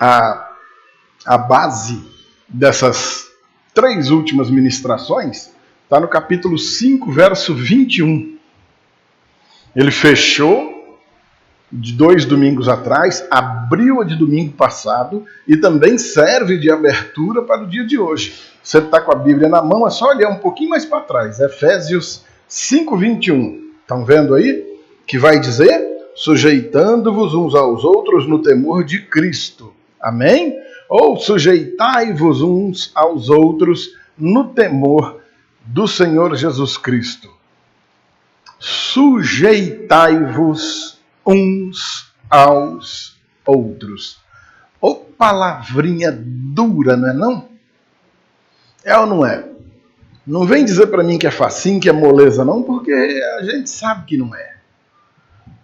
A, a base dessas 3 últimas ministrações está no capítulo 5, verso 21. Ele fechou de 2 domingos atrás, abriu a de domingo passado e também serve de abertura para o dia de hoje. Você está com a Bíblia na mão, é só olhar um pouquinho mais para trás. Efésios 5, 21. Estão vendo aí? Que vai dizer: sujeitando-vos uns aos outros no temor de Cristo. Amém? Ou sujeitai-vos uns aos outros no temor do Senhor Jesus Cristo. Sujeitai-vos uns aos outros. Ô palavrinha dura, não é não? É ou não é? Não vem dizer para mim que é facinho, que é moleza não, porque a gente sabe que não é.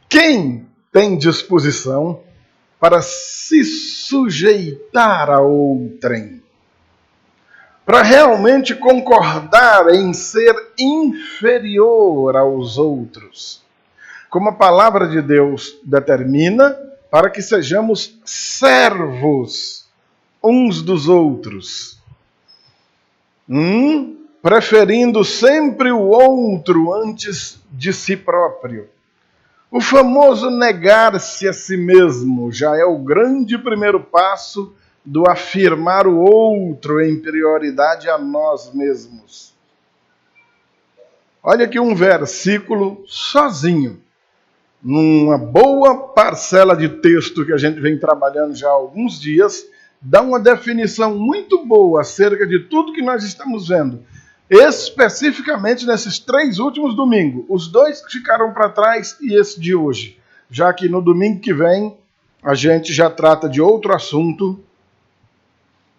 Quem tem disposição para se sujeitar a outrem, para realmente concordar em ser inferior aos outros, como a palavra de Deus determina, para que sejamos servos uns dos outros, preferindo sempre o outro antes de si próprio. O famoso negar-se a si mesmo já é o grande primeiro passo do afirmar o outro em prioridade a nós mesmos. Olha aqui um versículo sozinho, numa boa parcela de texto que a gente vem trabalhando já há alguns dias, dá uma definição muito boa acerca de tudo que nós estamos vendo, especificamente nesses 3 últimos domingos, os 2 que ficaram para trás e esse de hoje, já que no domingo que vem a gente já trata de outro assunto,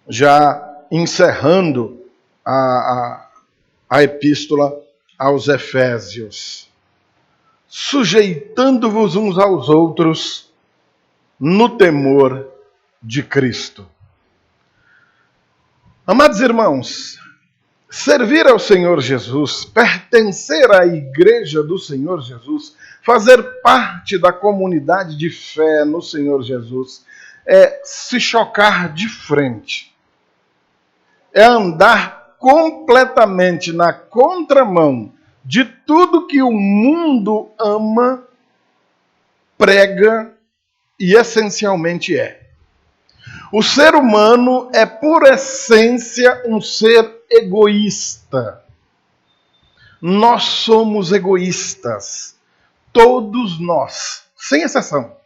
já encerrando a epístola aos Efésios. Sujeitando-vos uns aos outros no temor de Cristo. Amados irmãos, servir ao Senhor Jesus, pertencer à igreja do Senhor Jesus, fazer parte da comunidade de fé no Senhor Jesus, é se chocar de frente. É andar completamente na contramão de tudo que o mundo ama, prega e essencialmente é. O ser humano é, por essência, um ser egoísta. Nós somos egoístas. Todos nós, sem exceção.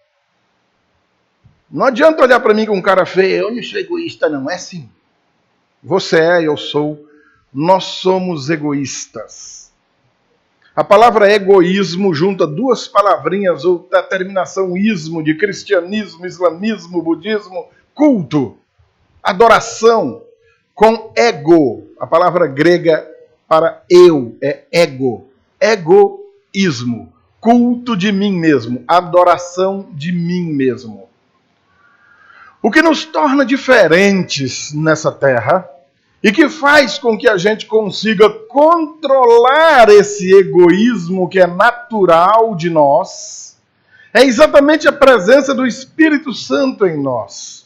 Não adianta olhar para mim com cara feia, eu não sou egoísta, não. É sim. Você é, eu sou. Nós somos egoístas. A palavra egoísmo junta 2 palavrinhas, ou da terminação ismo, de cristianismo, islamismo, budismo, culto, adoração, com ego. A palavra grega para eu é ego. Egoísmo, culto de mim mesmo, adoração de mim mesmo. O que nos torna diferentes nessa terra e que faz com que a gente consiga controlar esse egoísmo que é natural de nós, é exatamente a presença do Espírito Santo em nós,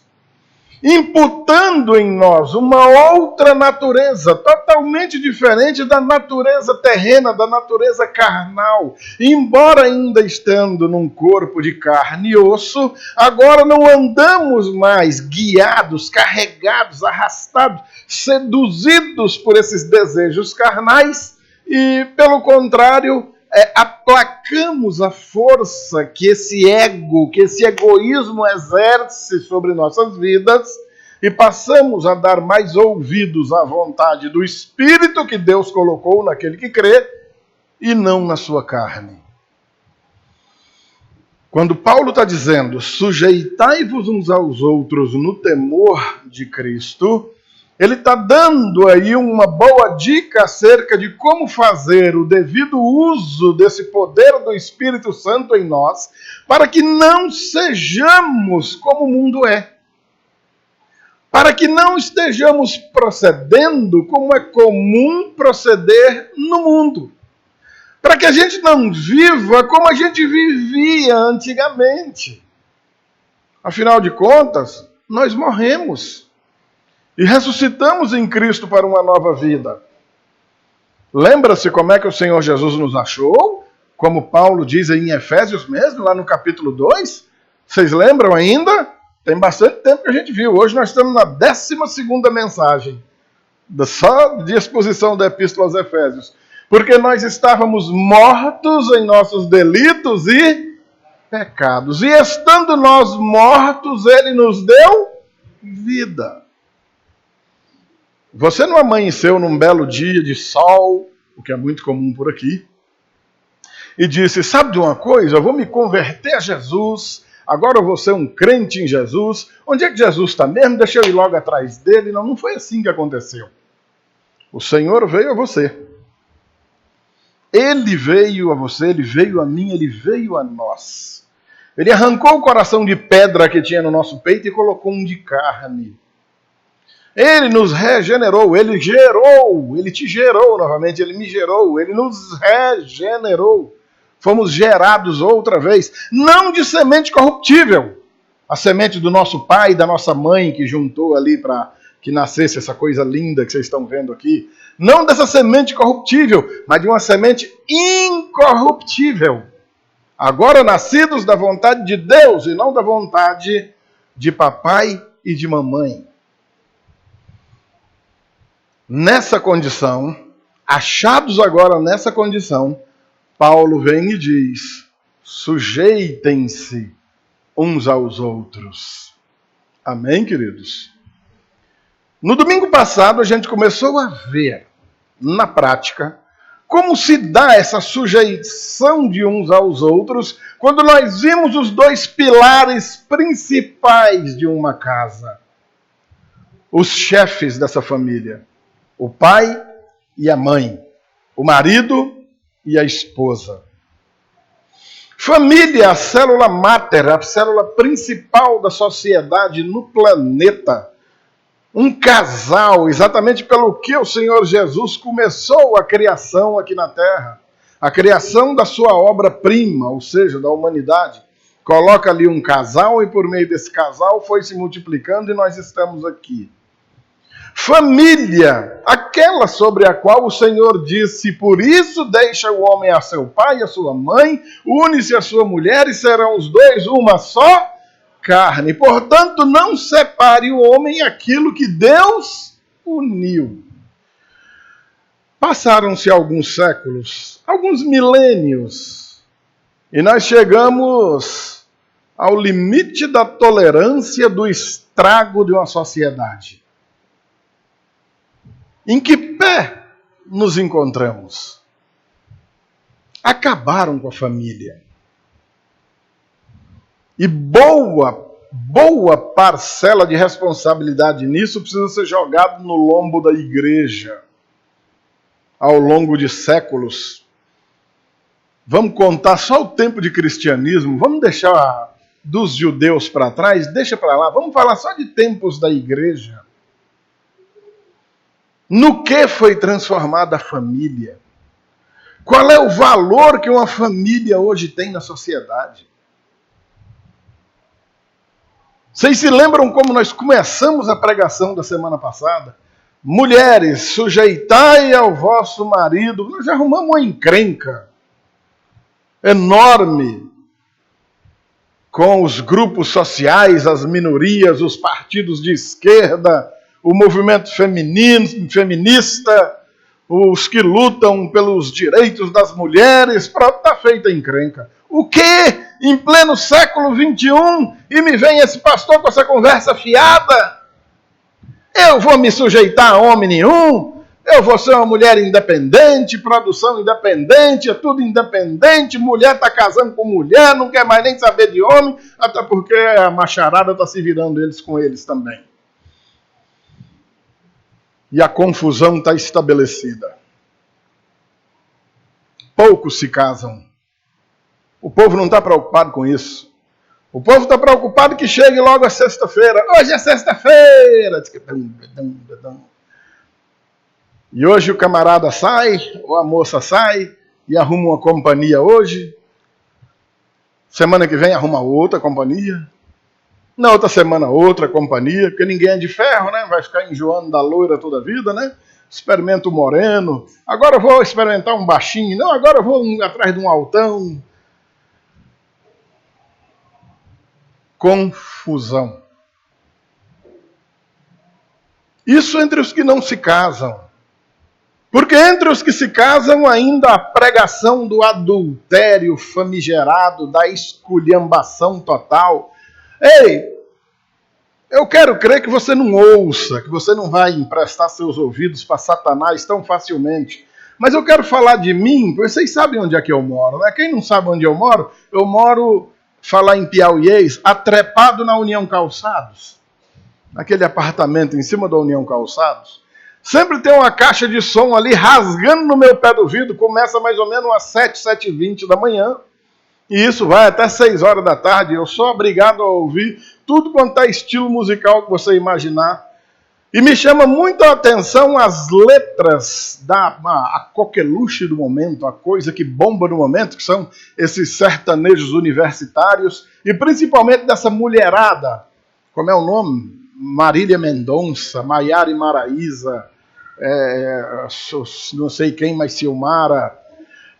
imputando em nós uma outra natureza, totalmente diferente da natureza terrena, da natureza carnal. Embora ainda estando num corpo de carne e osso, agora não andamos mais guiados, carregados, arrastados, seduzidos por esses desejos carnais e, pelo contrário, aplacamos a força que esse ego, que esse egoísmo exerce sobre nossas vidas e passamos a dar mais ouvidos à vontade do Espírito que Deus colocou naquele que crê e não na sua carne. Quando Paulo está dizendo sujeitai-vos uns aos outros no temor de Cristo, ele está dando aí uma boa dica acerca de como fazer o devido uso desse poder do Espírito Santo em nós, para que não sejamos como o mundo é. Para que não estejamos procedendo como é comum proceder no mundo. Para que a gente não viva como a gente vivia antigamente. Afinal de contas, nós morremos e ressuscitamos em Cristo para uma nova vida. Lembra-se como é que o Senhor Jesus nos achou? Como Paulo diz em Efésios mesmo, lá no capítulo 2. Vocês lembram ainda? Tem bastante tempo que a gente viu. Hoje nós estamos na 12ª mensagem, só de exposição da Epístola aos Efésios. Porque nós estávamos mortos em nossos delitos e pecados. E estando nós mortos, Ele nos deu vida. Você não amanheceu num belo dia de sol, o que é muito comum por aqui, e disse, sabe de uma coisa? Eu vou me converter a Jesus, agora eu vou ser um crente em Jesus. Onde é que Jesus está mesmo? Deixa eu ir logo atrás dele. Não, não foi assim que aconteceu. O Senhor veio a você. Ele veio a você, Ele veio a mim, Ele veio a nós. Ele arrancou o coração de pedra que tinha no nosso peito e colocou um de carne. Ele nos regenerou, Ele gerou, Ele te gerou novamente, Ele me gerou, Ele nos regenerou. Fomos gerados outra vez, não de semente corruptível, a semente do nosso pai e da nossa mãe que juntou ali para que nascesse essa coisa linda que vocês estão vendo aqui. Não dessa semente corruptível, mas de uma semente incorruptível. Agora nascidos da vontade de Deus e não da vontade de papai e de mamãe. Nessa condição, achados agora nessa condição, Paulo vem e diz, sujeitem-se uns aos outros. Amém, queridos? No domingo passado, a gente começou a ver, na prática, como se dá essa sujeição de uns aos outros quando nós vimos os dois pilares principais de uma casa. Os chefes dessa família. O pai e a mãe, o marido e a esposa. Família, a célula máter, a célula principal da sociedade no planeta. Um casal, exatamente pelo que o Senhor Jesus começou a criação aqui na Terra. A criação da sua obra-prima, ou seja, da humanidade. Coloca ali um casal e por meio desse casal foi se multiplicando e nós estamos aqui. Família, aquela sobre a qual o Senhor disse, por isso deixa o homem a seu pai e a sua mãe, une-se a sua mulher e serão os dois uma só carne. Portanto, não separe o homem aquilo que Deus uniu. Passaram-se alguns séculos, alguns milênios, e nós chegamos ao limite da tolerância do estrago de uma sociedade. Em que pé nos encontramos? Acabaram com a família. E boa parcela de responsabilidade nisso precisa ser jogado no lombo da igreja. Ao longo de séculos. Vamos contar só o tempo de cristianismo, vamos deixar dos judeus para trás, deixa para lá, vamos falar só de tempos da igreja. No que foi transformada a família? Qual é o valor que uma família hoje tem na sociedade? Vocês se lembram como nós começamos a pregação da semana passada? Mulheres, sujeitai ao vosso marido. Nós arrumamos uma encrenca enorme com os grupos sociais, as minorias, os partidos de esquerda, o movimento feminista, os que lutam pelos direitos das mulheres, pronto, está feita a encrenca. O quê? Em pleno século XXI, e me vem esse pastor com essa conversa fiada? Eu vou me sujeitar a homem nenhum? Eu vou ser uma mulher independente, produção independente, é tudo independente, mulher está casando com mulher, não quer mais nem saber de homem, até porque a macharada está se virando eles com eles também. E a confusão está estabelecida. Poucos se casam. O povo não está preocupado com isso. O povo está preocupado que chegue logo a sexta-feira. Hoje é sexta-feira. E hoje o camarada sai, ou a moça sai, e arruma uma companhia hoje. Semana que vem arruma outra companhia. Na outra semana, outra companhia, porque ninguém é de ferro, né? Vai ficar enjoando da loira toda a vida, né? Experimenta o moreno. Agora eu vou experimentar um baixinho. Não, agora eu vou atrás de um altão. Confusão. Isso entre os que não se casam. Porque entre os que se casam, ainda a pregação do adultério famigerado, da esculhambação total. Ei, eu quero crer que você não ouça, que você não vai emprestar seus ouvidos para Satanás tão facilmente. Mas eu quero falar de mim, porque vocês sabem onde é que eu moro, né? Quem não sabe onde eu moro, falar em piauiês, atrepado na União Calçados. Naquele apartamento em cima da União Calçados. Sempre tem uma caixa de som ali rasgando no meu pé do vidro, começa mais ou menos às 7h20 da manhã. E isso vai até 6 horas da tarde. Eu sou obrigado a ouvir tudo quanto é estilo musical que você imaginar. E me chama muito a atenção as letras a coqueluche do momento, a coisa que bomba no momento, que são esses sertanejos universitários, e principalmente dessa mulherada. Como é o nome? Marília Mendonça, Maiara e Maraísa, não sei quem, mas Silmara.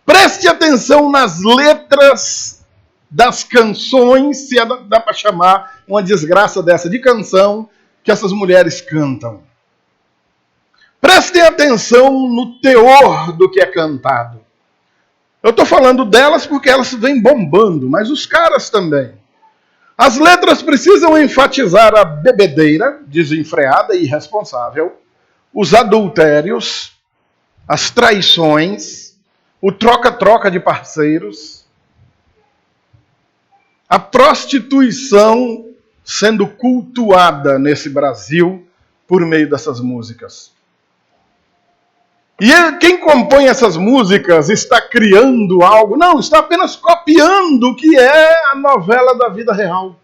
Preste atenção nas letras das canções, se dá para chamar uma desgraça dessa de canção, que essas mulheres cantam. Prestem atenção no teor do que é cantado. Eu estou falando delas porque elas vêm bombando, mas os caras também. As letras precisam enfatizar a bebedeira desenfreada e irresponsável, os adultérios, as traições, o troca-troca de parceiros, a prostituição sendo cultuada nesse Brasil por meio dessas músicas. E quem compõe essas músicas está criando algo? Não, está apenas copiando o que é a novela da vida real.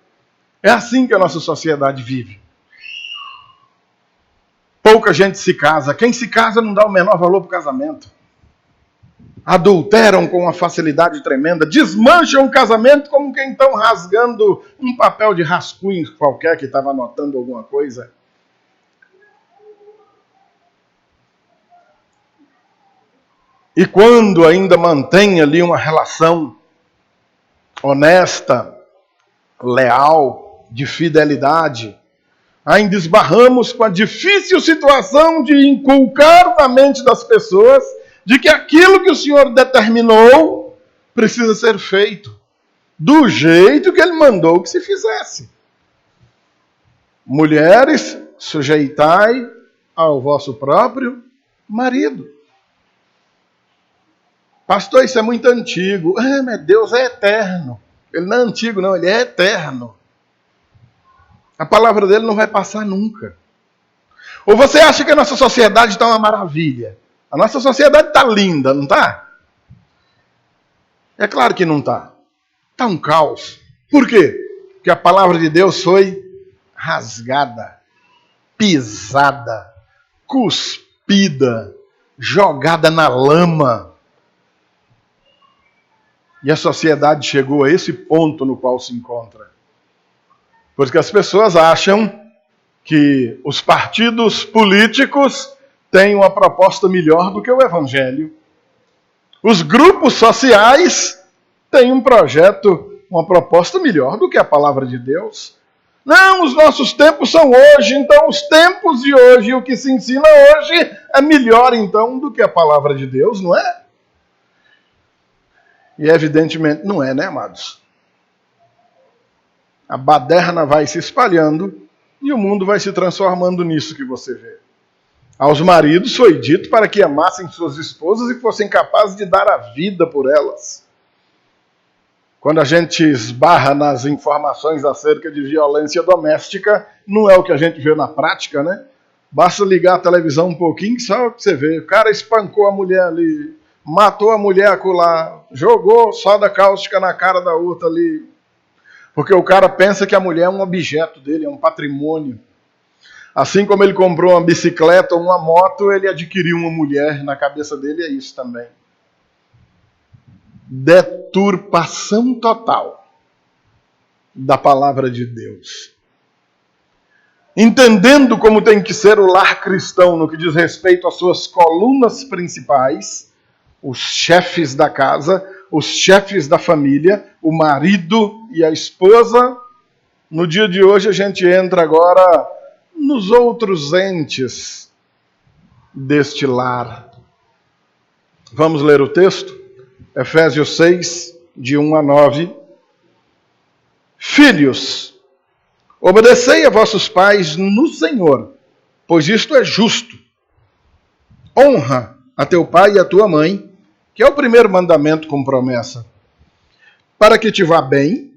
É assim que a nossa sociedade vive. Pouca gente se casa. Quem se casa não dá o menor valor para o casamento. Adulteram com uma facilidade tremenda, desmancham o casamento como quem estão rasgando um papel de rascunho qualquer que estava anotando alguma coisa. E quando ainda mantém ali uma relação honesta, leal, de fidelidade, ainda esbarramos com a difícil situação de inculcar na mente das pessoas de que aquilo que o Senhor determinou precisa ser feito do jeito que Ele mandou que se fizesse. Mulheres, sujeitai ao vosso próprio marido. Pastor, isso é muito antigo. Mas Deus é eterno. Ele não é antigo, não, Ele é eterno. A palavra dele não vai passar nunca. Ou você acha que a nossa sociedade está uma maravilha? A nossa sociedade está linda, não está? É claro que não está. Está um caos. Por quê? Porque a palavra de Deus foi rasgada, pisada, cuspida, jogada na lama. E a sociedade chegou a esse ponto no qual se encontra. Porque as pessoas acham que os partidos políticos têm uma proposta melhor do que o Evangelho. Os grupos sociais têm um projeto, uma proposta melhor do que a palavra de Deus. Não, os nossos tempos são hoje, então os tempos de hoje, o que se ensina hoje é melhor então do que a palavra de Deus, não é? E evidentemente não é, né, amados? A baderna vai se espalhando e o mundo vai se transformando nisso que você vê. Aos maridos foi dito para que amassem suas esposas e fossem capazes de dar a vida por elas. Quando a gente esbarra nas informações acerca de violência doméstica, não é o que a gente vê na prática, né? Basta ligar a televisão um pouquinho, só que você vê. O cara espancou a mulher ali, matou a mulher acolá, jogou soda cáustica na cara da outra ali. Porque o cara pensa que a mulher é um objeto dele, é um patrimônio. Assim como ele comprou uma bicicleta ou uma moto, ele adquiriu uma mulher. Na cabeça dele é isso também. Deturpação total da palavra de Deus. entendendo como tem que ser o lar cristão no que diz respeito às suas colunas principais, os chefes da casa, os chefes da família, o marido e a esposa. No dia de hoje a gente entra agora nos outros entes deste lar. Vamos ler o texto? Efésios 6, de 1 a 9. Filhos, obedecei a vossos pais no Senhor, pois isto é justo. Honra a teu pai e a tua mãe, que é o primeiro mandamento com promessa, para que te vá bem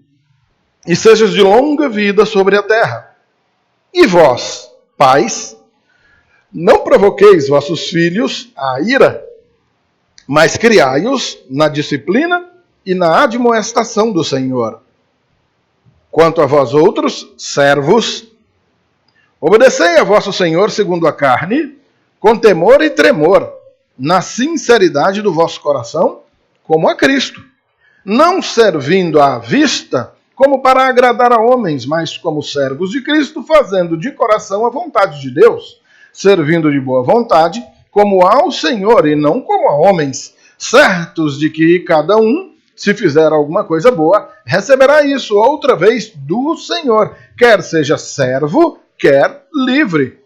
e sejas de longa vida sobre a terra. E vós, pais, não provoqueis vossos filhos à ira, mas criai-os na disciplina e na admoestação do Senhor. Quanto a vós outros, servos, obedecei a vosso Senhor segundo a carne, com temor e tremor, na sinceridade do vosso coração, como a Cristo, não servindo à vista como para agradar a homens, mas como servos de Cristo, fazendo de coração a vontade de Deus, servindo de boa vontade, como ao Senhor e não como a homens, certos de que cada um, se fizer alguma coisa boa, receberá isso outra vez do Senhor, quer seja servo, quer livre.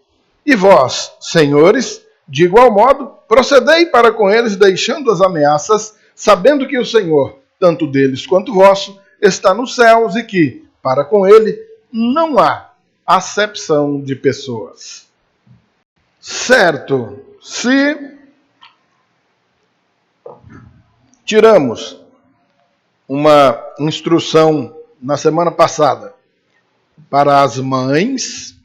E vós, senhores, de igual modo, procedei para com eles, deixando as ameaças, sabendo que o Senhor, tanto deles quanto vosso, está nos céus e que, para com ele, não há acepção de pessoas. Certo, se tiramos uma instrução na semana passada para as mães,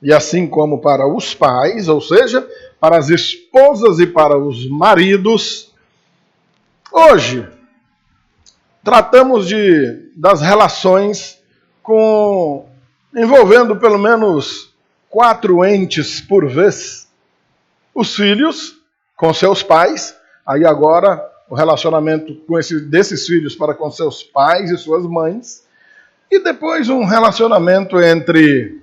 e assim como para os pais, ou seja, para as esposas e para os maridos, hoje tratamos das relações envolvendo pelo menos 4 entes por vez. Os filhos com seus pais, aí agora o relacionamento desses filhos para com seus pais e suas mães, e depois um relacionamento entre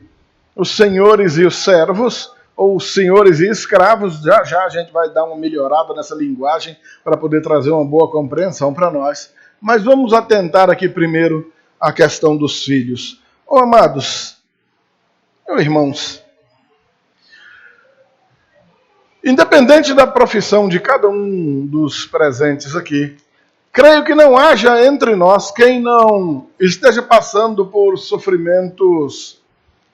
os senhores e os servos, ou os senhores e escravos. Já a gente vai dar uma melhorada nessa linguagem para poder trazer uma boa compreensão para nós. Mas vamos atentar aqui primeiro à questão dos filhos. Amados, meus irmãos, independente da profissão de cada um dos presentes aqui, creio que não haja entre nós quem não esteja passando por sofrimentos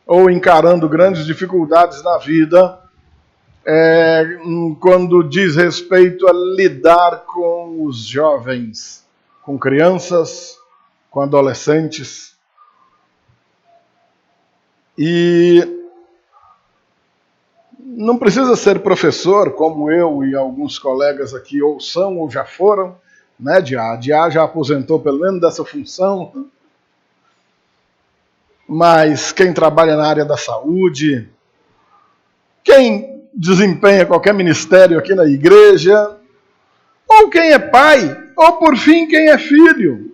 ou encarando grandes dificuldades na vida, quando diz respeito a lidar com os jovens, com crianças, com adolescentes. E não precisa ser professor, como eu e alguns colegas aqui ou são ou já foram, né? Diá já aposentou pelo menos dessa função. Mas quem trabalha na área da saúde, quem desempenha qualquer ministério aqui na igreja, ou quem é pai, ou por fim quem é filho,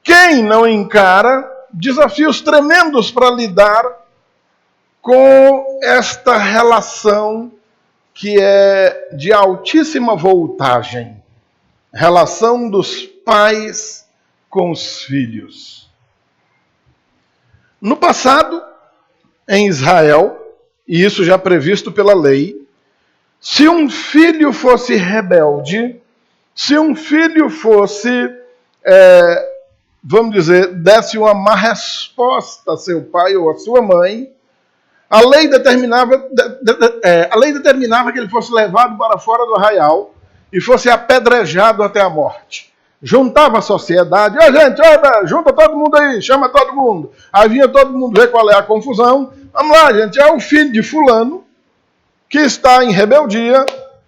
quem não encara desafios tremendos para lidar com esta relação que é de altíssima voltagem, relação dos pais com os filhos. No passado, em Israel, e isso já previsto pela lei, se um filho fosse rebelde, se um filho fosse, vamos dizer, desse uma má resposta a seu pai ou a sua mãe, a lei determinava que ele fosse levado para fora do arraial e fosse apedrejado até a morte. Juntava a sociedade, gente, junta todo mundo aí, chama todo mundo. Aí vinha todo mundo ver qual é a confusão. Vamos lá, gente, é o filho de fulano que está em rebeldia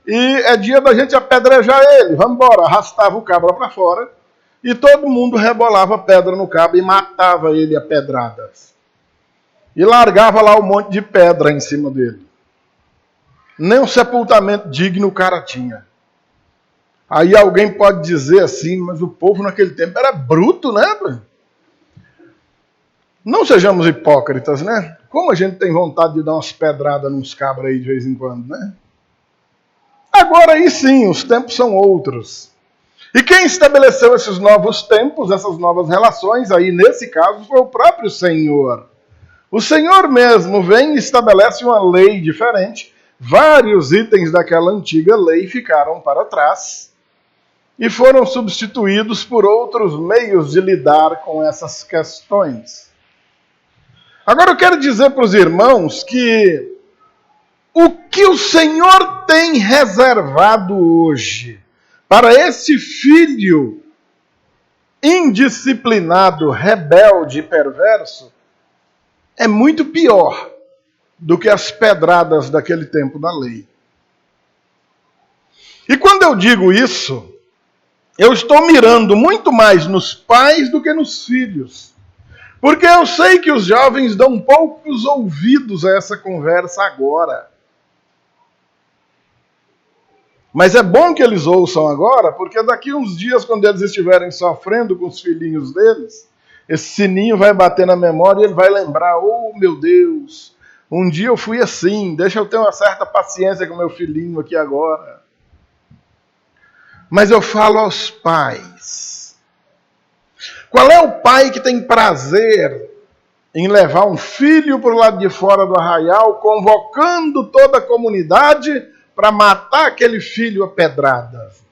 e é dia da gente apedrejar ele. Vamos embora, arrastava o cabra para fora e todo mundo rebolava pedra no cabra e matava ele a pedradas. E largava lá um monte de pedra em cima dele. Nem um sepultamento digno o cara tinha. Aí alguém pode dizer assim, mas o povo naquele tempo era bruto, né? Não sejamos hipócritas, né? Como a gente tem vontade de dar umas pedradas nos cabras aí de vez em quando, né? Agora aí sim, os tempos são outros. E quem estabeleceu esses novos tempos, essas novas relações, aí nesse caso foi o próprio Senhor. O Senhor mesmo vem e estabelece uma lei diferente. Vários itens daquela antiga lei ficaram para trás e foram substituídos por outros meios de lidar com essas questões. Agora eu quero dizer para os irmãos que o que o Senhor tem reservado hoje para esse filho indisciplinado, rebelde e perverso é muito pior do que as pedradas daquele tempo da lei. E quando eu digo isso, eu estou mirando muito mais nos pais do que nos filhos. Porque eu sei que os jovens dão poucos ouvidos a essa conversa agora. Mas é bom que eles ouçam agora, porque daqui uns dias, quando eles estiverem sofrendo com os filhinhos deles, esse sininho vai bater na memória e ele vai lembrar, oh meu Deus, um dia eu fui assim, deixa eu ter uma certa paciência com meu filhinho aqui agora. Mas eu falo aos pais. Qual é o pai que tem prazer em levar um filho para o lado de fora do arraial, convocando toda a comunidade para matar aquele filho a pedradas?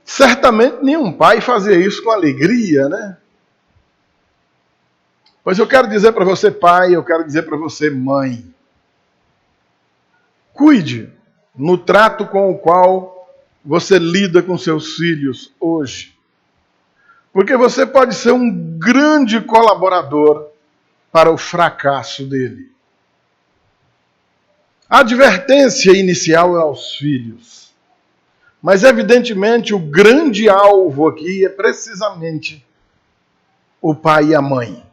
Certamente nenhum pai fazia isso com alegria, né? Pois eu quero dizer para você, pai, eu quero dizer para você, mãe, cuide no trato com o qual você lida com seus filhos hoje. Porque você pode ser um grande colaborador para o fracasso dele. A advertência inicial é aos filhos. Mas, evidentemente, o grande alvo aqui é precisamente o pai e a mãe.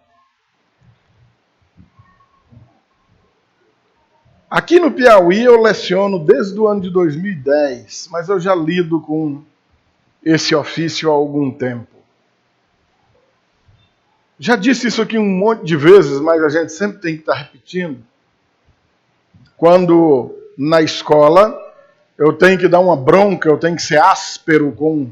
Aqui no Piauí eu leciono desde o ano de 2010, mas eu já lido com esse ofício há algum tempo. Já disse isso aqui um monte de vezes, mas a gente sempre tem que estar repetindo. Quando na escola eu tenho que dar uma bronca, eu tenho que ser áspero com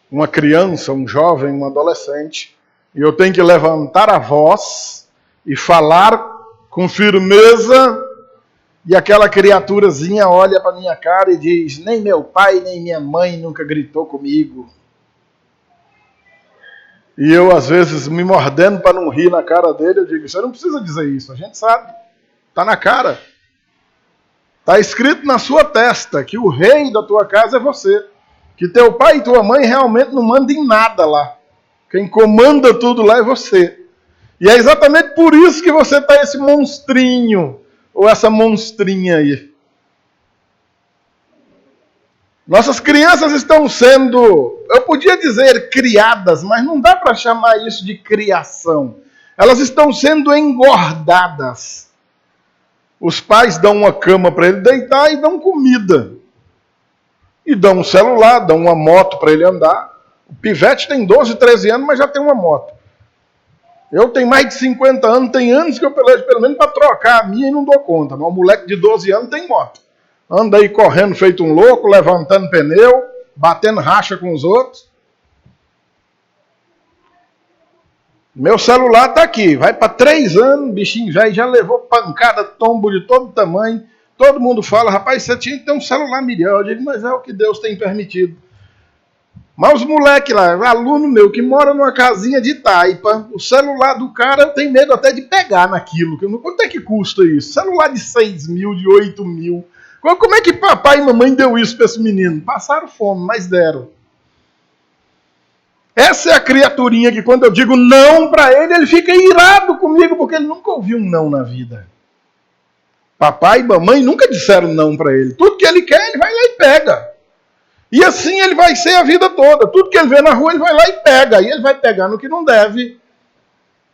uma criança, um jovem, um adolescente, e eu tenho que levantar a voz e falar com firmeza, e aquela criaturazinha olha para minha cara e diz, nem meu pai, nem minha mãe nunca gritou comigo. E eu, às vezes, me mordendo para não rir na cara dele, eu digo, você não precisa dizer isso, a gente sabe. Está na cara. Está escrito na sua testa que o rei da tua casa é você. Que teu pai e tua mãe realmente não mandam em nada lá. Quem comanda tudo lá é você. E é exatamente por isso que você está esse monstrinho, ou essa monstrinha aí. Nossas crianças estão sendo, eu podia dizer criadas, mas não dá para chamar isso de criação. Elas estão sendo engordadas. Os pais dão uma cama para ele deitar e dão comida. E dão um celular, dão uma moto para ele andar. O pivete tem 12, 13 anos, mas já tem uma moto. Eu tenho mais de 50 anos, tem anos que eu pelejo pelo menos para trocar a minha e não dou conta. Mas um moleque de 12 anos tem moto. Anda aí correndo feito um louco, levantando pneu, batendo racha com os outros. Meu celular está aqui, vai para 3 anos, bichinho velho, já levou pancada, tombo de todo tamanho. Todo mundo fala, rapaz, você tinha que ter um celular melhor. Eu digo, mas é o que Deus tem permitido. Mas os moleques lá, aluno meu, que mora numa casinha de taipa, o celular do cara eu tenho medo até de pegar naquilo. Quanto é que custa isso? Celular de 6 mil, de 8 mil. Como é que papai e mamãe deu isso para esse menino? Passaram fome, mas deram. Essa é a criaturinha que quando eu digo não para ele, ele fica irado comigo, porque ele nunca ouviu um não na vida. Papai e mamãe nunca disseram não para ele. Tudo que ele quer, ele vai lá e pega. E assim ele vai ser a vida toda. Tudo que ele vê na rua, ele vai lá e pega. E ele vai pegar no que não deve.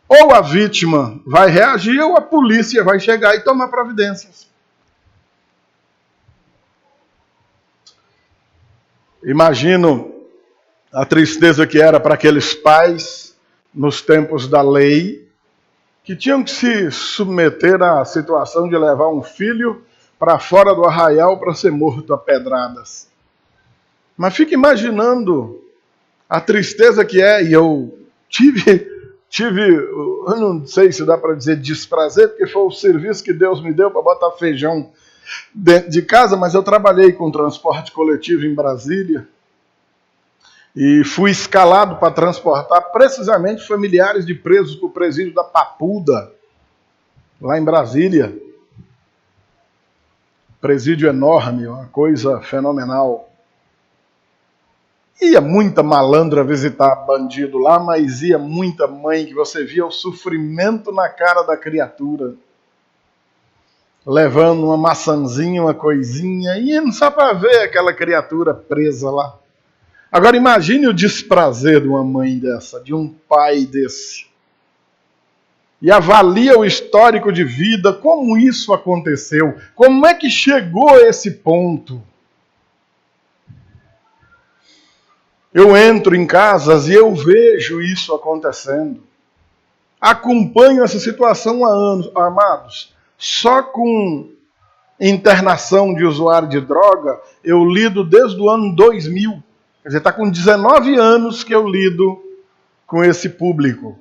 Ou a vítima vai reagir, ou a polícia vai chegar e tomar providências. Imagino a tristeza que era para aqueles pais nos tempos da lei, que tinham que se submeter à situação de levar um filho para fora do arraial para ser morto a pedradas. Mas fica imaginando a tristeza que é, e eu tive, eu não sei se dá para dizer desprazer, porque foi o serviço que Deus me deu para botar feijão dentro de casa, mas eu trabalhei com transporte coletivo em Brasília e fui escalado para transportar precisamente familiares de presos para o presídio da Papuda, lá em Brasília. Presídio enorme, uma coisa fenomenal. Ia muita malandra visitar bandido lá, mas ia muita mãe que você via o sofrimento na cara da criatura. Levando uma maçãzinha, uma coisinha, indo só para ver aquela criatura presa lá. Agora imagine o desprazer de uma mãe dessa, de um pai desse. E avalia o histórico de vida, como isso aconteceu, como é que chegou a esse ponto. Eu entro em casas e eu vejo isso acontecendo. Acompanho essa situação há anos, amados. Só com internação de usuário de droga, eu lido desde o ano 2000. Quer dizer, está com 19 anos que eu lido com esse público.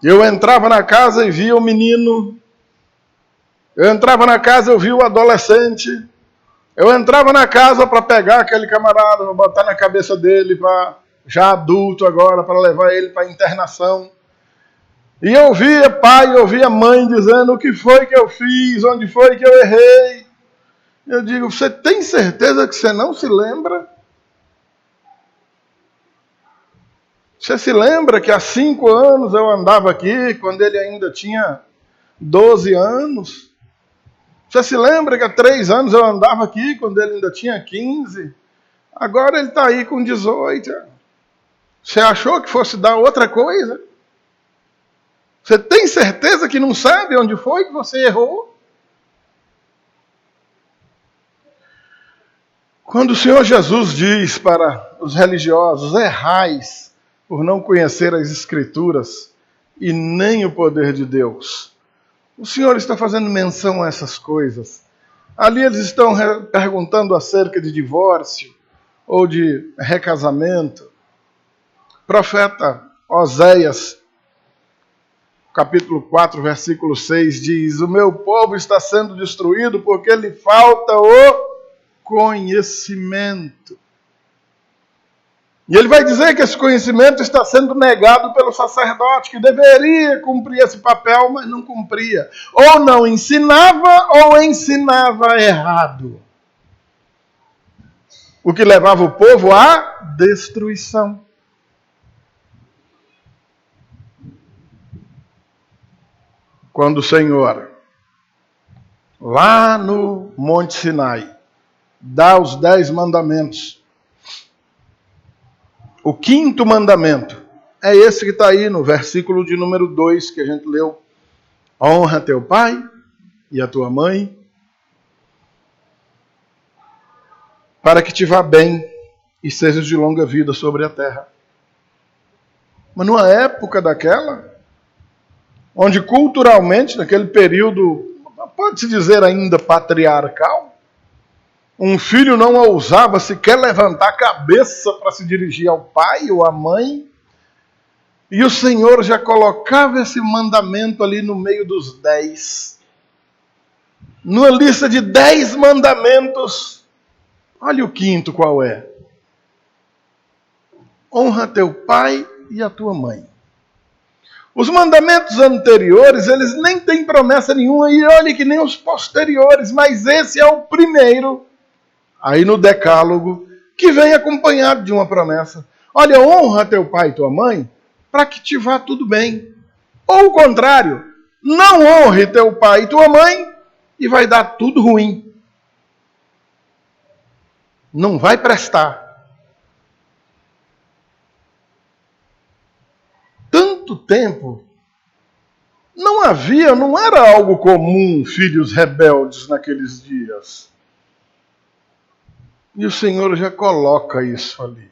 Eu entrava na casa e via o menino. Eu entrava na casa e eu via o adolescente. Eu entrava na casa para pegar aquele camarada, para botar na cabeça dele, já adulto agora, para levar ele para internação. E eu via pai, eu via mãe dizendo o que foi que eu fiz, onde foi que eu errei. Eu digo, você tem certeza que você não se lembra? Você se lembra que há 5 anos eu andava aqui, quando ele ainda tinha 12 anos? Você se lembra que há 3 anos eu andava aqui, quando ele ainda tinha 15? Agora ele está aí com 18. Você achou que fosse dar outra coisa? Você tem certeza que não sabe onde foi que você errou? Quando o Senhor Jesus diz para os religiosos, errais por não conhecer as Escrituras e nem o poder de Deus, o Senhor está fazendo menção a essas coisas. Ali eles estão perguntando acerca de divórcio ou de recasamento. O profeta Oséias, capítulo 4, versículo 6, diz, o meu povo está sendo destruído porque lhe falta o conhecimento. E ele vai dizer que esse conhecimento está sendo negado pelo sacerdote, que deveria cumprir esse papel, mas não cumpria. Ou não ensinava, ou ensinava errado. O que levava o povo à destruição. Quando o Senhor, lá no Monte Sinai, dá os 10 mandamentos, o 5º mandamento é esse que está aí no versículo de número 2 que a gente leu. Honra teu pai e a tua mãe, para que te vá bem e sejas de longa vida sobre a terra. Mas numa época daquela, onde culturalmente, naquele período, pode-se dizer ainda patriarcal, um filho não ousava sequer levantar a cabeça para se dirigir ao pai ou à mãe. E o Senhor já colocava esse mandamento ali no meio dos 10. Numa lista de 10 mandamentos, olha o 5º qual é. Honra teu pai e a tua mãe. Os mandamentos anteriores, eles nem têm promessa nenhuma, e olha que nem os posteriores, mas esse é o primeiro, aí no decálogo, que vem acompanhado de uma promessa. Olha, honra teu pai e tua mãe, para que te vá tudo bem. Ou o contrário, não honre teu pai e tua mãe, e vai dar tudo ruim. Não vai prestar. Tanto tempo, não era algo comum filhos rebeldes naqueles dias. E o Senhor já coloca isso ali.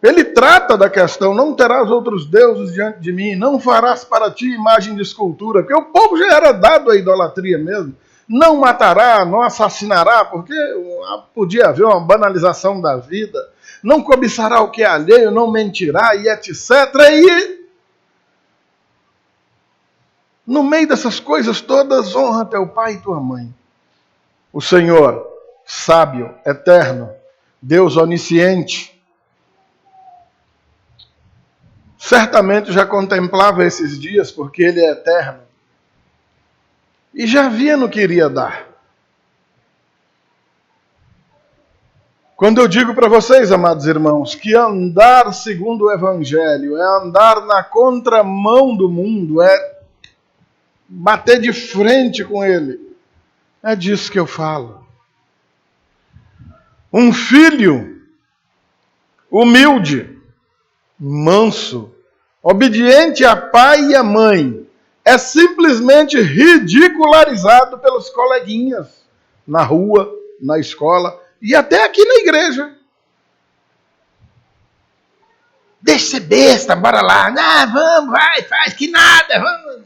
Ele trata da questão, não terás outros deuses diante de mim, não farás para ti imagem de escultura, porque o povo já era dado à idolatria mesmo. Não matará, não assassinará, porque podia haver uma banalização da vida. Não cobiçará o que é alheio, não mentirá, e etc. E no meio dessas coisas todas, honra teu pai e tua mãe. O Senhor, sábio, eterno, Deus onisciente, certamente já contemplava esses dias, porque Ele é eterno, e já via no que iria dar. Quando eu digo para vocês, amados irmãos, que andar segundo o Evangelho é andar na contramão do mundo, é bater de frente com ele, é disso que eu falo. Um filho humilde, manso, obediente a pai e a mãe, é simplesmente ridicularizado pelos coleguinhas na rua, na escola e até aqui na igreja. Deixa ser besta, bora lá. Não, vamos, vai, faz que nada, vamos.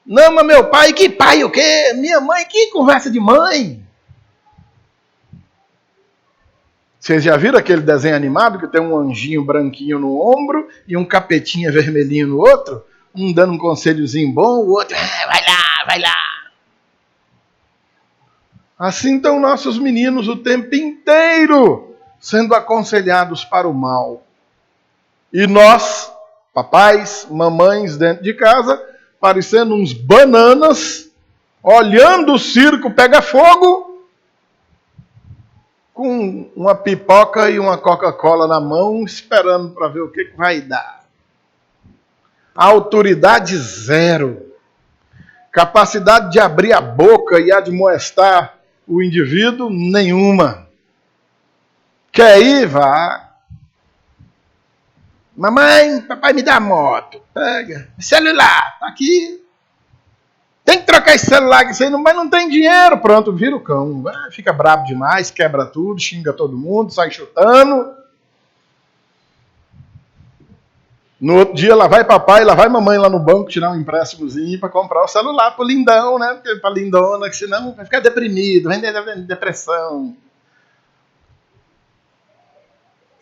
Não, mas meu pai, que pai o quê? Minha mãe, que conversa de mãe? Vocês já viram aquele desenho animado que tem um anjinho branquinho no ombro e um capetinha vermelhinho no outro? Um dando um conselhozinho bom, o outro, vai lá, vai lá. Assim estão nossos meninos o tempo inteiro sendo aconselhados para o mal. E nós, papais, mamães dentro de casa, parecendo uns bananas, olhando o circo pegar fogo, com uma pipoca e uma Coca-Cola na mão, esperando para ver o que vai dar. Autoridade zero. Capacidade de abrir a boca e admoestar o indivíduo, nenhuma. Quer ir? Vá. Mamãe, papai me dá a moto. Pega. Celular, tá aqui. Tem que trocar esse celular, que mas não tem dinheiro. Pronto, vira o cão. Fica bravo demais, quebra tudo, xinga todo mundo, sai chutando. No outro dia, lá vai papai, lá vai mamãe lá no banco tirar um empréstimozinho para comprar o celular pro lindão, né? Porque pra lindona, que senão vai ficar deprimido, vai ter depressão.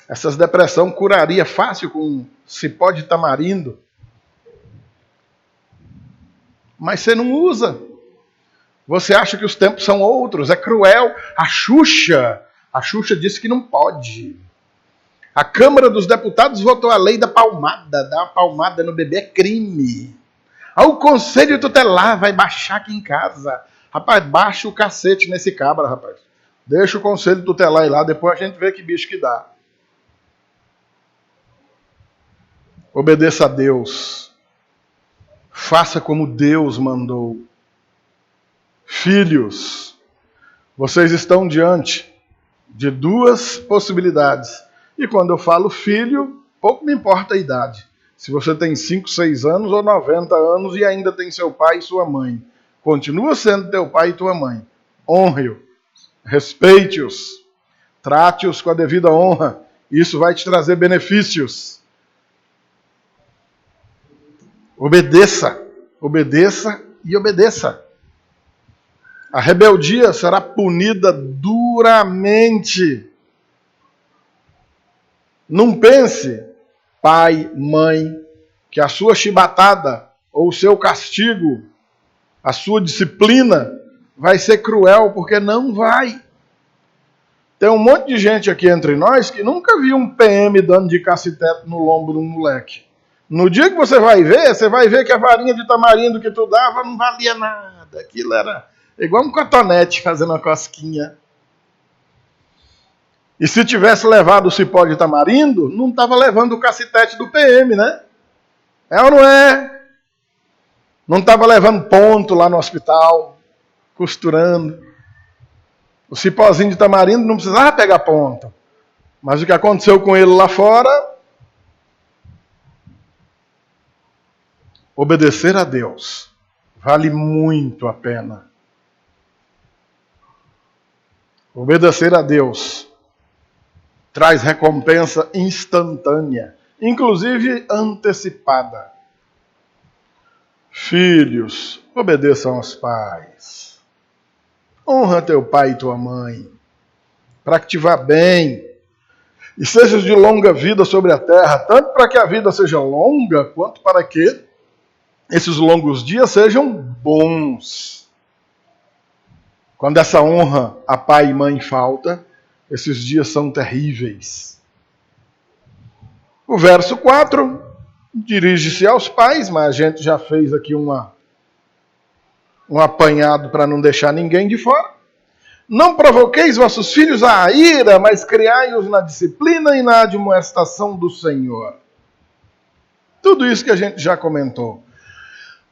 Essas depressão curaria fácil com cipó de tamarindo. Mas você não usa. Você acha que os tempos são outros, é cruel. A Xuxa disse que não pode. A Câmara dos Deputados votou a lei da palmada. Dar uma palmada no bebê é crime. O Conselho Tutelar vai baixar aqui em casa. Rapaz, baixa o cacete nesse cabra, rapaz. Deixa o Conselho Tutelar ir lá, depois a gente vê que bicho que dá. Obedeça a Deus. Faça como Deus mandou. Filhos, vocês estão diante de duas possibilidades. E quando eu falo filho, pouco me importa a idade. Se você tem 5, 6 anos ou 90 anos e ainda tem seu pai e sua mãe. Continua sendo teu pai e tua mãe. Honre-os, respeite-os, trate-os com a devida honra. Isso vai te trazer benefícios. Obedeça, obedeça e obedeça. A rebeldia será punida duramente. Não pense, pai, mãe, que a sua chibatada ou o seu castigo, a sua disciplina vai ser cruel, porque não vai. Tem um monte de gente aqui entre nós que nunca viu um PM dando de cacetete no lombo de um moleque. No dia que você vai ver que a varinha de tamarindo que tu dava não valia nada. Aquilo era igual um cotonete fazendo uma cosquinha. E se tivesse levado o cipó de tamarindo, não estava levando o cacetete do PM, né? É ou não é? Não estava levando ponto lá no hospital, costurando. O cipózinho de tamarindo não precisava pegar ponto. Mas o que aconteceu com ele lá fora... Obedecer a Deus vale muito a pena. Obedecer a Deus traz recompensa instantânea, inclusive antecipada. Filhos, obedeçam aos pais. Honra teu pai e tua mãe, para que te vá bem e sejas de longa vida sobre a terra, tanto para que a vida seja longa, quanto para que esses longos dias sejam bons. Quando essa honra a pai e mãe falta, esses dias são terríveis. O verso 4 dirige-se aos pais, mas a gente já fez aqui um apanhado para não deixar ninguém de fora. Não provoqueis vossos filhos à ira, mas criai-os na disciplina e na admoestação do Senhor. Tudo isso que a gente já comentou.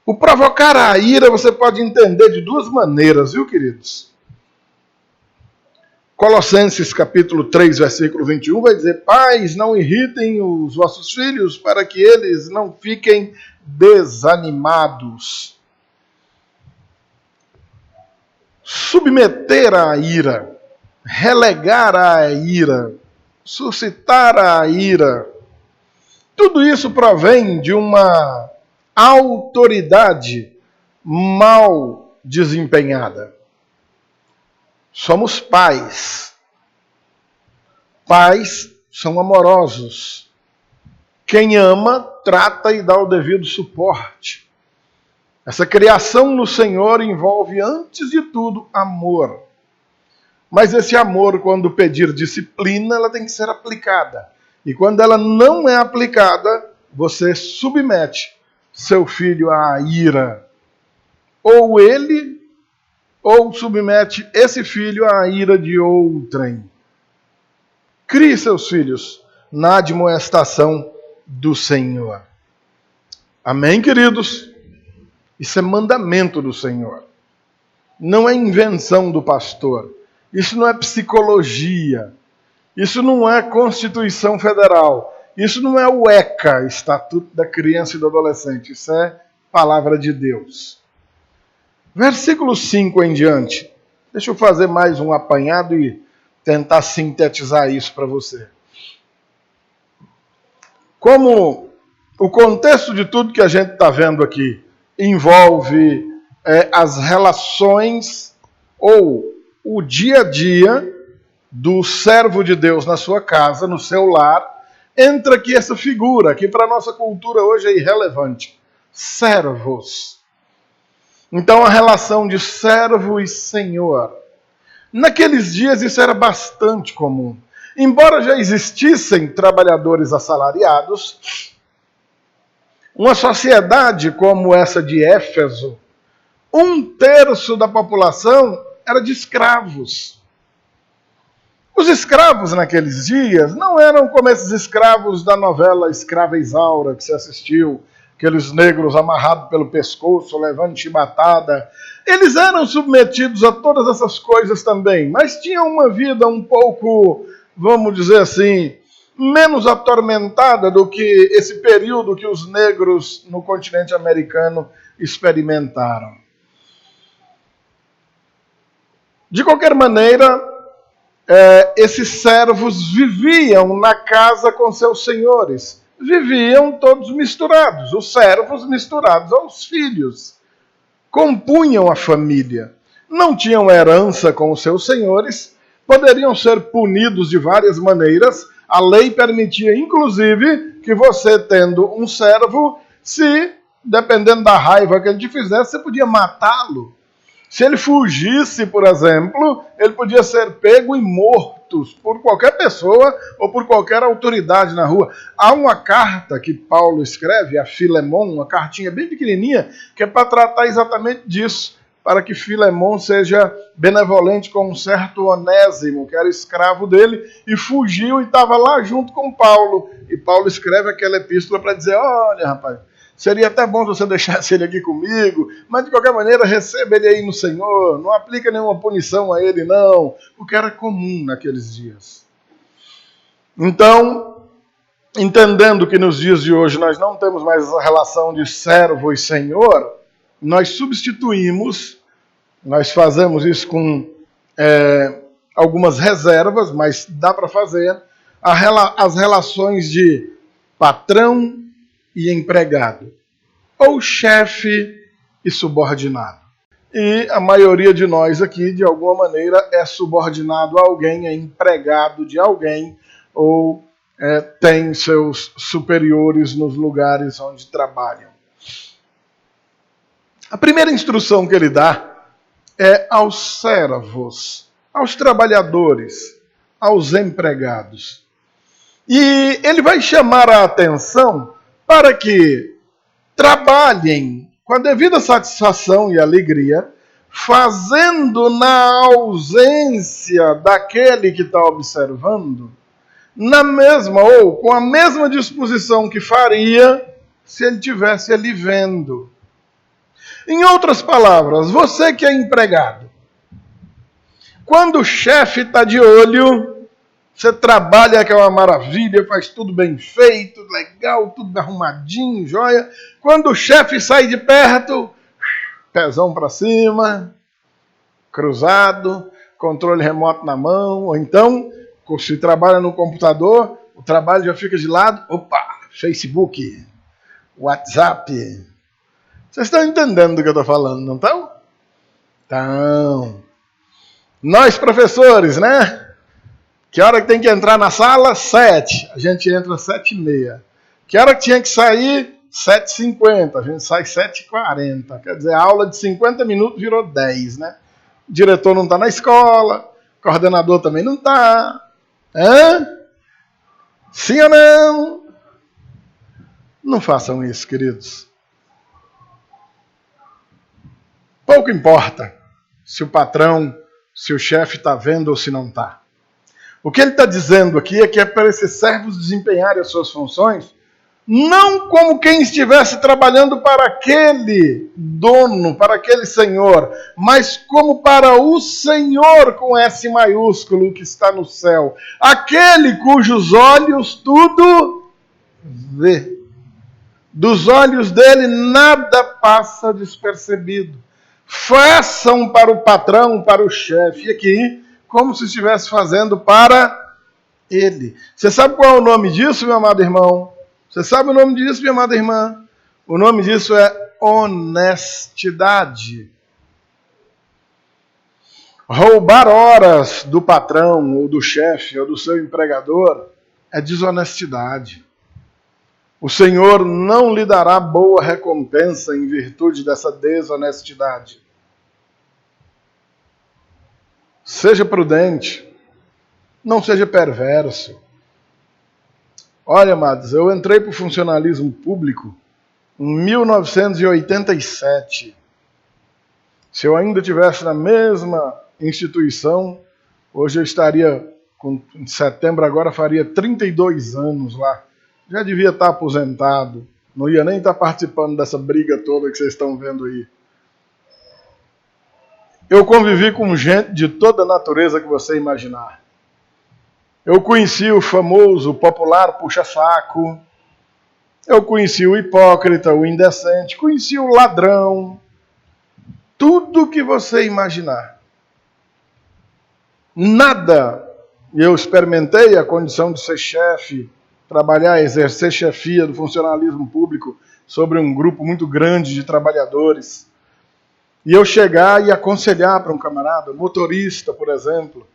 O provocar a ira você pode entender de duas maneiras, viu, queridos? Colossenses capítulo 3, versículo 21 vai dizer: pais, não irritem os vossos filhos para que eles não fiquem desanimados. Submeter à ira, relegar à ira, suscitar a ira, tudo isso provém de uma autoridade mal desempenhada. Somos pais. Pais são amorosos. Quem ama, trata e dá o devido suporte. Essa criação no Senhor envolve, antes de tudo, amor. Mas esse amor, quando pedir disciplina, ela tem que ser aplicada. E quando ela não é aplicada, você submete seu filho à ira. Ou ele, ou submete esse filho à ira de outrem. Crie seus filhos na admoestação do Senhor. Amém, queridos? Isso é mandamento do Senhor. Não é invenção do pastor. Isso não é psicologia. Isso não é Constituição Federal. Isso não é o ECA, Estatuto da Criança e do Adolescente. Isso é palavra de Deus. Versículo 5 em diante. Deixa eu fazer mais um apanhado e tentar sintetizar isso para você. Como o contexto de tudo que a gente está vendo aqui envolve as relações ou o dia a dia do servo de Deus na sua casa, no seu lar, entra aqui essa figura, que para a nossa cultura hoje é irrelevante. Servos. Então a relação de servo e senhor. Naqueles dias isso era bastante comum. Embora já existissem trabalhadores assalariados, uma sociedade como essa de Éfeso, 1/3 da população era de escravos. Os escravos naqueles dias não eram como esses escravos da novela Escrava Isaura que você assistiu, aqueles negros amarrados pelo pescoço, levando chibatada. Eles eram submetidos a todas essas coisas também, mas tinham uma vida um pouco, vamos dizer assim, menos atormentada do que esse período que os negros no continente americano experimentaram. De qualquer maneira, esses servos viviam na casa com seus senhores. Viviam todos misturados, os servos misturados aos filhos. Compunham a família. Não tinham herança com os seus senhores, poderiam ser punidos de várias maneiras. A lei permitia, inclusive, que você, tendo um servo, se, dependendo da raiva que ele te fizesse, você podia matá-lo. Se ele fugisse, por exemplo, ele podia ser pego e morto por qualquer pessoa ou por qualquer autoridade na rua. Há uma carta que Paulo escreve a Filemon, uma cartinha bem pequenininha, que é para tratar exatamente disso, para que Filemon seja benevolente com um certo Onésimo, que era escravo dele, e fugiu e estava lá junto com Paulo. E Paulo escreve aquela epístola para dizer: olha, rapaz, seria até bom se você deixasse ele aqui comigo, mas de qualquer maneira receba ele aí no Senhor, não aplica nenhuma punição a ele não, porque era comum naqueles dias. Então, entendendo que nos dias de hoje nós não temos mais essa relação de servo e senhor, nós substituímos, nós fazemos isso com algumas reservas, mas dá para fazer, as relações de patrão e empregado, ou chefe e subordinado. E a maioria de nós aqui, de alguma maneira, é subordinado a alguém, é empregado de alguém, ou tem seus superiores nos lugares onde trabalham. A primeira instrução que ele dá é aos servos, aos trabalhadores, aos empregados. E ele vai chamar a atenção para que trabalhem com a devida satisfação e alegria, fazendo na ausência daquele que está observando, na mesma ou com a mesma disposição que faria se ele estivesse ali vendo. Em outras palavras, você que é empregado, quando o chefe está de olho, você trabalha que é uma maravilha, faz tudo bem feito, legal, tudo arrumadinho, joia. Quando o chefe sai de perto, pezão para cima, cruzado, controle remoto na mão, ou então, se trabalha no computador, o trabalho já fica de lado, opa, Facebook, WhatsApp. Vocês estão entendendo do que eu estou falando, não estão? Então, nós professores, né? Que hora que tem que entrar na sala? 7. A gente entra 7h30. Que hora que tinha que sair? 7h50. A gente sai 7h40. Quer dizer, a aula de 50 minutos virou 10, né? O diretor não está na escola, o coordenador também não está. Hã? Sim ou não? Não façam isso, queridos. Pouco importa se o patrão, se o chefe está vendo ou se não está. O que ele está dizendo aqui é que é para esses servos desempenharem as suas funções, não como quem estivesse trabalhando para aquele dono, para aquele senhor, mas como para o Senhor com S maiúsculo que está no céu. Aquele cujos olhos tudo vê. Dos olhos dele nada passa despercebido. Façam para o patrão, para o chefe. E aqui, como se estivesse fazendo para ele. Você sabe qual é o nome disso, meu amado irmão? Você sabe o nome disso, minha amada irmã? O nome disso é honestidade. Roubar horas do patrão, ou do chefe, ou do seu empregador é desonestidade. O Senhor não lhe dará boa recompensa em virtude dessa desonestidade. Seja prudente, não seja perverso. Olha, amados, eu entrei para o funcionalismo público em 1987. Se eu ainda estivesse na mesma instituição, hoje eu estaria, em setembro agora, faria 32 anos lá. Já devia estar aposentado, não ia nem estar participando dessa briga toda que vocês estão vendo aí. Eu convivi com gente de toda a natureza que você imaginar. Eu conheci o famoso, popular puxa-saco, eu conheci o hipócrita, o indecente, conheci o ladrão, tudo que você imaginar. Nada, eu experimentei a condição de ser chefe, trabalhar, exercer chefia do funcionalismo público sobre um grupo muito grande de trabalhadores. E eu chegar e aconselhar para um camarada, motorista, por exemplo,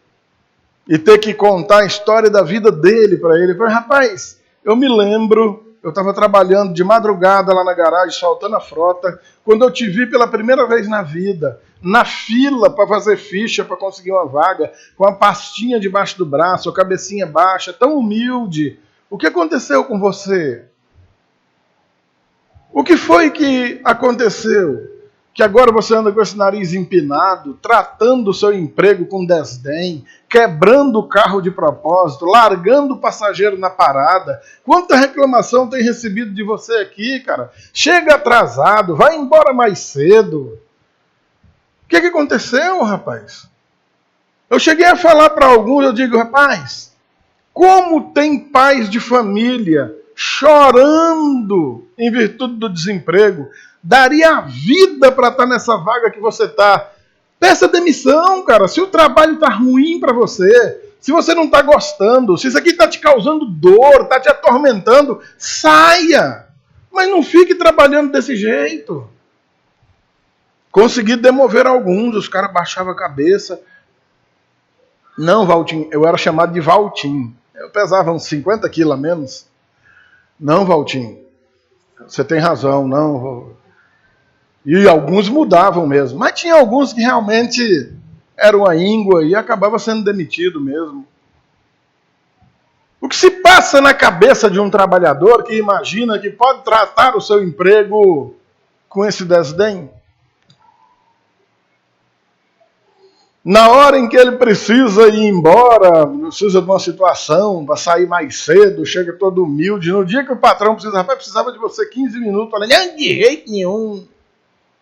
e ter que contar a história da vida dele para ele. Eu falei, rapaz, eu me lembro, eu estava trabalhando de madrugada lá na garagem, soltando a frota, quando eu te vi pela primeira vez na vida, na fila para fazer ficha, para conseguir uma vaga, com a pastinha debaixo do braço, a cabecinha baixa, tão humilde. O que aconteceu com você? O que foi que aconteceu? Que agora você anda com esse nariz empinado, tratando o seu emprego com desdém, quebrando o carro de propósito, largando o passageiro na parada. Quanta reclamação tem recebido de você aqui, cara? Chega atrasado, vai embora mais cedo. O que aconteceu, rapaz? Eu cheguei a falar para alguns, eu digo, rapaz, como tem pais de família chorando em virtude do desemprego, daria a vida para estar nessa vaga que você está. Peça demissão, cara. Se o trabalho está ruim para você, Se você não está gostando, se isso aqui está te causando dor, está te atormentando, saia. Mas não fique trabalhando desse jeito. Consegui demover alguns, os caras baixavam a cabeça. Não, Valtim, eu era chamado de Valtim. Eu pesava uns 50 quilos a menos. Não, Valtim, você tem razão, não. E alguns mudavam mesmo. Mas tinha alguns que realmente eram a íngua e acabava sendo demitido mesmo. O que se passa na cabeça de um trabalhador que imagina que pode tratar o seu emprego com esse desdém? Na hora em que ele precisa ir embora, precisa de uma situação para sair mais cedo, chega todo humilde. No dia que o patrão precisa, rapaz, precisava de você 15 minutos. Olha, não, de jeito nenhum.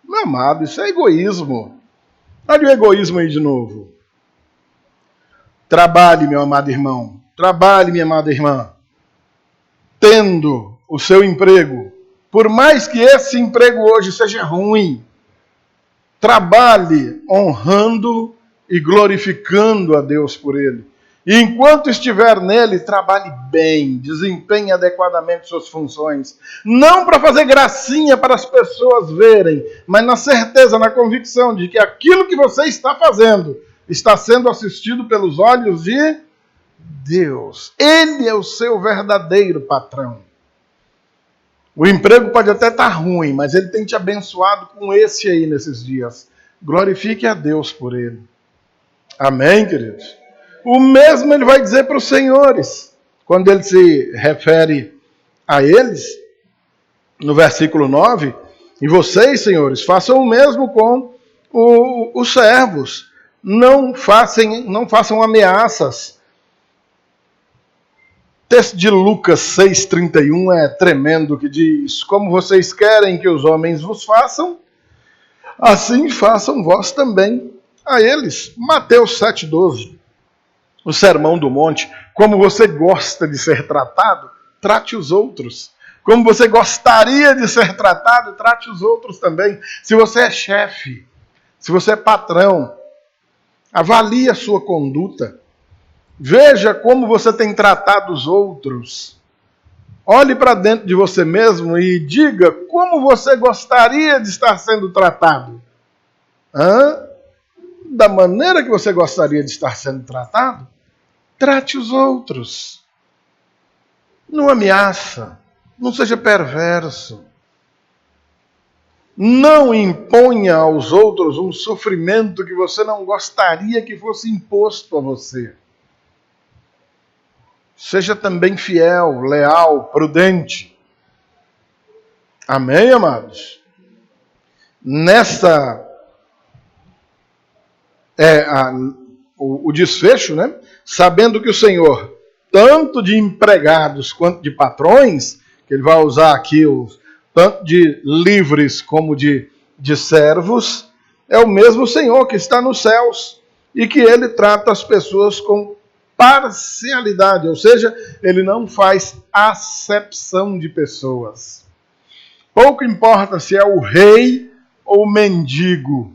Meu amado, isso é egoísmo. Olha o egoísmo aí de novo. Trabalhe, meu amado irmão. Trabalhe, minha amada irmã. Tendo o seu emprego. Por mais que esse emprego hoje seja ruim, trabalhe honrando e glorificando a Deus por ele. E enquanto estiver nele, trabalhe bem, desempenhe adequadamente suas funções. Não para fazer gracinha para as pessoas verem, mas na certeza, na convicção de que aquilo que você está fazendo está sendo assistido pelos olhos de Deus. Ele é o seu verdadeiro patrão. O emprego pode até estar ruim, mas ele tem te abençoado com esse aí nesses dias. Glorifique a Deus por ele. Amém, queridos? O mesmo ele vai dizer para os senhores, quando ele se refere a eles, no versículo 9, e vocês, senhores, façam o mesmo com os servos. Não façam ameaças. O texto de Lucas 6,31 é tremendo, que diz: como vocês querem que os homens vos façam, assim façam vós também a eles. Mateus 7,12. O Sermão do Monte. Como você gosta de ser tratado, trate os outros. Como você gostaria de ser tratado, trate os outros também. Se você é chefe, se você é patrão, avalie a sua conduta. Veja como você tem tratado os outros. Olhe para dentro de você mesmo e diga como você gostaria de estar sendo tratado. Da maneira que você gostaria de estar sendo tratado, trate os outros. Não ameaça. Não seja perverso. Não imponha aos outros um sofrimento que você não gostaria que fosse imposto a você. Seja também fiel, leal, prudente. Amém, amados? O desfecho, né? Sabendo que o Senhor, tanto de empregados quanto de patrões, que ele vai usar aqui tanto de livres como de servos, é o mesmo Senhor que está nos céus e que ele trata as pessoas com parcialidade, ou seja, ele não faz acepção de pessoas. Pouco importa se é o rei ou o mendigo.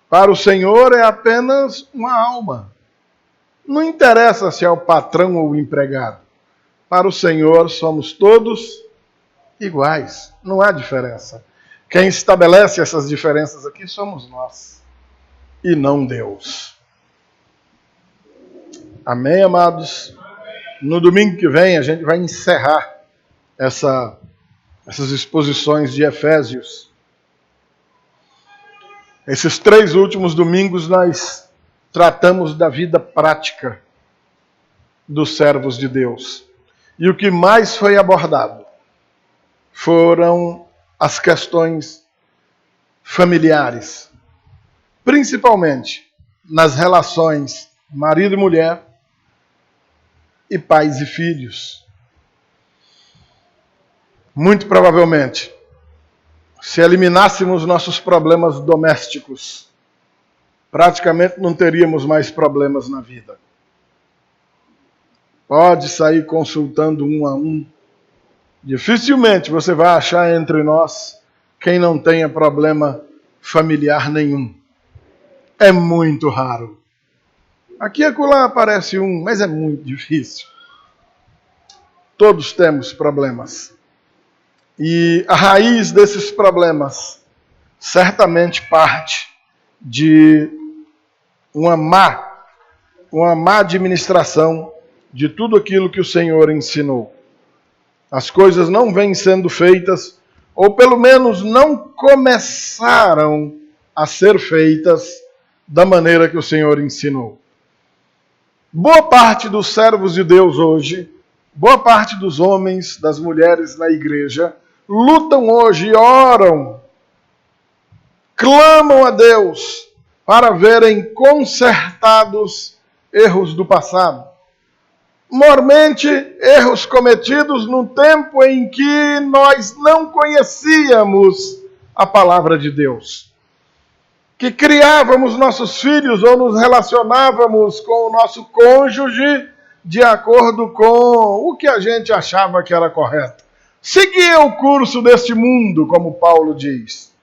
Para o Senhor é apenas uma alma. Não interessa se é o patrão ou o empregado. Para o Senhor somos todos iguais. Não há diferença. Quem estabelece essas diferenças aqui somos nós. E não Deus. Amém, amados? No domingo que vem a gente vai encerrar essas exposições de Efésios. Esses 3 últimos domingos nós tratamos da vida prática dos servos de Deus. E o que mais foi abordado foram as questões familiares, principalmente nas relações marido e mulher e pais e filhos. Muito provavelmente, se eliminássemos nossos problemas domésticos, praticamente não teríamos mais problemas na vida. Pode sair consultando um a um. Dificilmente você vai achar entre nós quem não tenha problema familiar nenhum. É muito raro. Aqui e acolá aparece um, mas é muito difícil. Todos temos problemas. E a raiz desses problemas certamente parte de uma má administração de tudo aquilo que o Senhor ensinou. As coisas não vêm sendo feitas, ou pelo menos não começaram a ser feitas da maneira que o Senhor ensinou. Boa parte dos servos de Deus hoje, boa parte dos homens, das mulheres na igreja, lutam hoje e oram, clamam a Deus para verem consertados erros do passado. Mormente, erros cometidos no tempo em que nós não conhecíamos a palavra de Deus. Que criávamos nossos filhos ou nos relacionávamos com o nosso cônjuge de acordo com o que a gente achava que era correto. Seguia o curso deste mundo, como Paulo diz.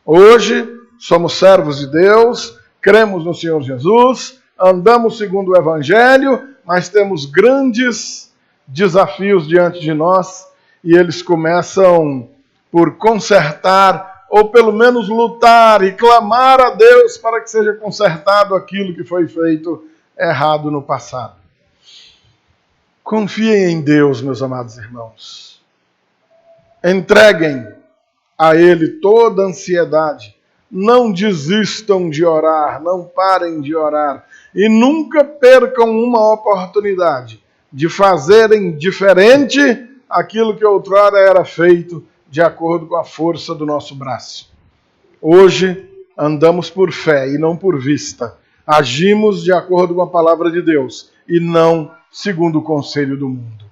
Hoje, somos servos de Deus, cremos no Senhor Jesus, andamos segundo o Evangelho, mas temos grandes desafios diante de nós e eles começam por consertar ou pelo menos lutar e clamar a Deus para que seja consertado aquilo que foi feito errado no passado. Confiem em Deus, meus amados irmãos. Entreguem a Ele toda a ansiedade. Não desistam de orar, não parem de orar. E nunca percam uma oportunidade de fazerem diferente aquilo que outrora era feito de acordo com a força do nosso braço. Hoje andamos por fé e não por vista. Agimos de acordo com a palavra de Deus e não segundo o conselho do mundo.